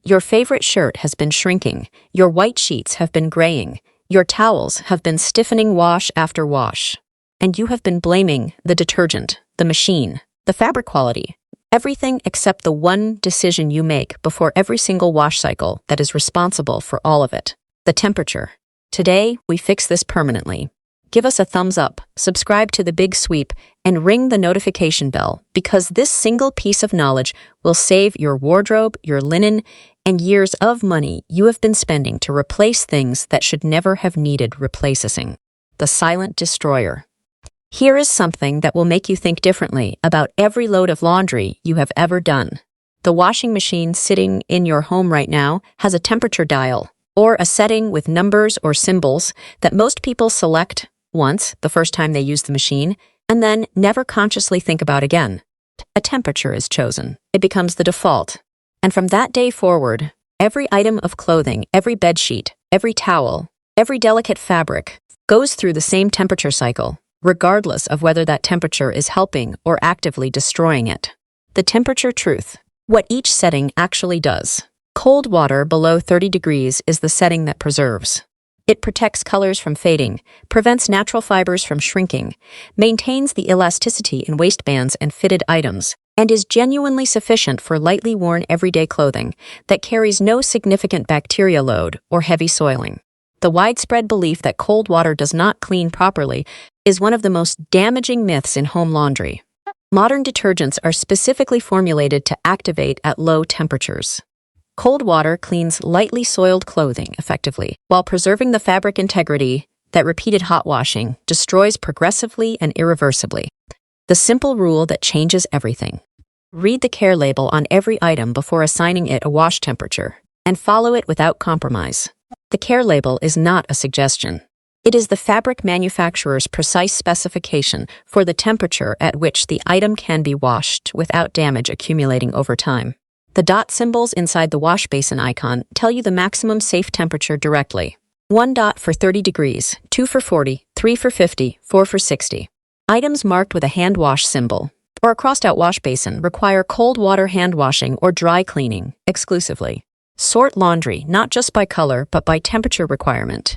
Your favorite shirt has been shrinking, your white sheets have been graying, your towels have been stiffening wash after wash. And you have been blaming the detergent, the machine, the fabric quality, everything except the one decision you make before every single wash cycle that is responsible for all of it, the temperature. Today, we fix this permanently. Give us a thumbs up, subscribe to The Big Sweep, and ring the notification bell because this single piece of knowledge will save your wardrobe, your linen, and years of money you have been spending to replace things that should never have needed replacing. The silent destroyer. Here is something that will make you think differently about every load of laundry you have ever done. The washing machine sitting in your home right now has a temperature dial, or a setting with numbers or symbols that most people select once, the first time they use the machine, and then never consciously think about again. A temperature is chosen. It becomes the default. And from that day forward, every item of clothing, every bedsheet, every towel, every delicate fabric goes through the same temperature cycle, regardless of whether that temperature is helping or actively destroying it. The temperature truth. What each setting actually does. Cold water below 30 degrees is the setting that preserves. It protects colors from fading, prevents natural fibers from shrinking, maintains the elasticity in waistbands and fitted items, and is genuinely sufficient for lightly worn everyday clothing that carries no significant bacteria load or heavy soiling. The widespread belief that cold water does not clean properly is one of the most damaging myths in home laundry. Modern detergents are specifically formulated to activate at low temperatures. Cold water cleans lightly soiled clothing effectively, while preserving the fabric integrity that repeated hot washing destroys progressively and irreversibly. The simple rule that changes everything. Read the care label on every item before assigning it a wash temperature, and follow it without compromise. The care label is not a suggestion. It is the fabric manufacturer's precise specification for the temperature at which the item can be washed without damage accumulating over time. The dot symbols inside the wash basin icon tell you the maximum safe temperature directly. 1 dot for 30 degrees, 2 for 40, 3 for 50, 4 for 60. Items marked with a hand wash symbol or a crossed-out wash basin require cold water hand washing or dry cleaning exclusively. Sort laundry not just by color but by temperature requirement.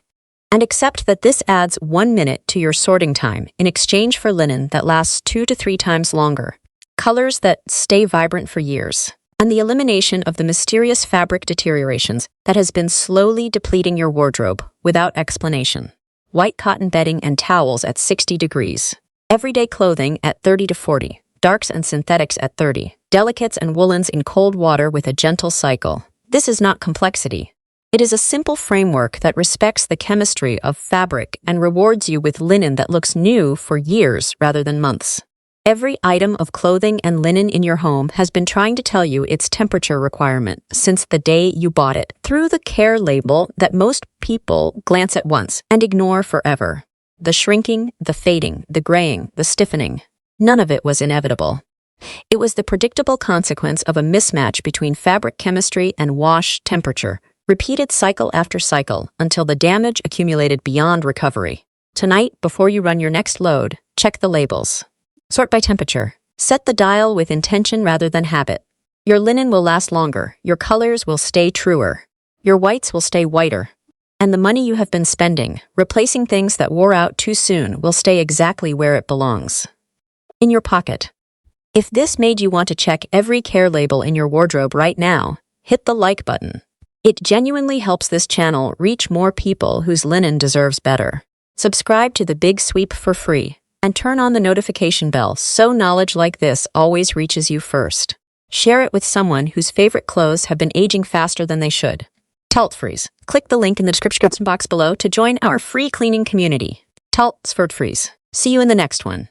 And accept that this adds 1 minute to your sorting time in exchange for linen that lasts 2 to 3 times longer, colors that stay vibrant for years, and the elimination of the mysterious fabric deteriorations that has been slowly depleting your wardrobe without explanation. White cotton bedding and towels at 60 degrees. Everyday clothing at 30 to 40. Darks and synthetics at 30. Delicates and woolens in cold water with a gentle cycle. This is not complexity. It is a simple framework that respects the chemistry of fabric and rewards you with linen that looks new for years rather than months. Every item of clothing and linen in your home has been trying to tell you its temperature requirement since the day you bought it, through the care label that most people glance at once and ignore forever. The shrinking, the fading, the graying, the stiffening. None of it was inevitable. It was the predictable consequence of a mismatch between fabric chemistry and wash temperature, repeated cycle after cycle until the damage accumulated beyond recovery. Tonight, before you run your next load, check the labels. Sort by temperature. Set the dial with intention rather than habit. Your linen will last longer, your colors will stay truer, your whites will stay whiter, and the money you have been spending, replacing things that wore out too soon, will stay exactly where it belongs. In your pocket. If this made you want to check every care label in your wardrobe right now, hit the like button. It genuinely helps this channel reach more people whose linen deserves better. Subscribe to The Big Sweep for free. And turn on the notification bell so knowledge like this always reaches you first. Share it with someone whose favorite clothes have been aging faster than they should. Tell freeze. Click the link in the description box below to join our free cleaning community. Tell freeze. See you in the next one.